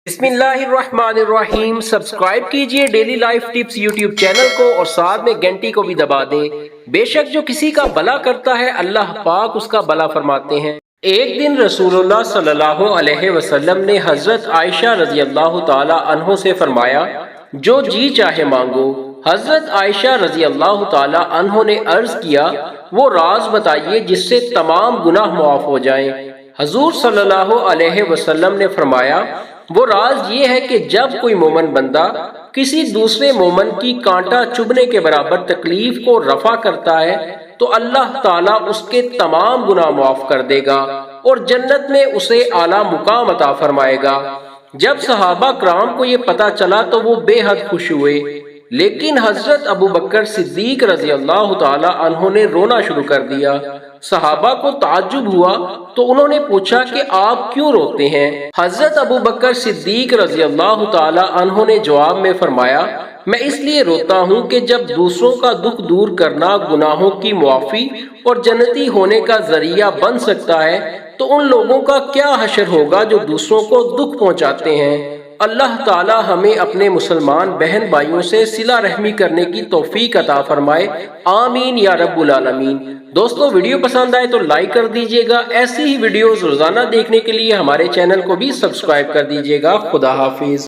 بسم اللہ الرحمن الرحیم۔ سبسکرائب کیجئے daily life tips YouTube channel کو اور ساتھ میں گھنٹی کو بھی دبا دیں۔ بے شک جو کسی کا بھلا کرتا ہے اللہ پاک اس کا بھلا فرماتے ہیں۔ ایک دن رسول اللہ صلی اللہ علیہ وسلم نے حضرت عائشہ رضی اللہ تعالی عنہ سے فرمایا جو جی چاہے مانگو۔ حضرت عائشہ رضی اللہ تعالی عنہ نے عرض کیا وہ راز بتائیے جس سے تمام گناہ معاف ہو جائیں۔ حضور صلی اللہ علیہ وسلم نے فرمایا وہ راز یہ ہے کہ جب کوئی مومن بندہ کسی دوسرے مومن کی کانٹا چبھنے کے برابر تکلیف کو رفع کرتا ہے تو اللہ تعالیٰ اس کے تمام گناہ معاف کر دے گا اور جنت میں اسے اعلیٰ مقام عطا فرمائے گا۔ جب صحابہ کرام کو یہ پتا چلا تو وہ بے حد خوش ہوئے، لیکن حضرت ابو بکر صدیق رضی اللہ تعالی عنہ نے رونا شروع کر دیا۔ صحابہ کو تعجب ہوا تو انہوں نے پوچھا کہ آپ کیوں روتے ہیں؟ حضرت ابو بکر صدیق رضی اللہ تعالی عنہ نے جواب میں فرمایا میں اس لیے روتا ہوں کہ جب دوسروں کا دکھ دور کرنا گناہوں کی معافی اور جنتی ہونے کا ذریعہ بن سکتا ہے تو ان لوگوں کا کیا حشر ہوگا جو دوسروں کو دکھ پہنچاتے ہیں۔ اللہ تعالی ہمیں اپنے مسلمان بہن بھائیوں سے صلہ رحمی کرنے کی توفیق عطا فرمائے، آمین یا رب العالمین۔ دوستو ویڈیو پسند آئے تو لائک کر دیجئے گا، ایسی ہی ویڈیوز روزانہ دیکھنے کے لیے ہمارے چینل کو بھی سبسکرائب کر دیجئے گا۔ خدا حافظ۔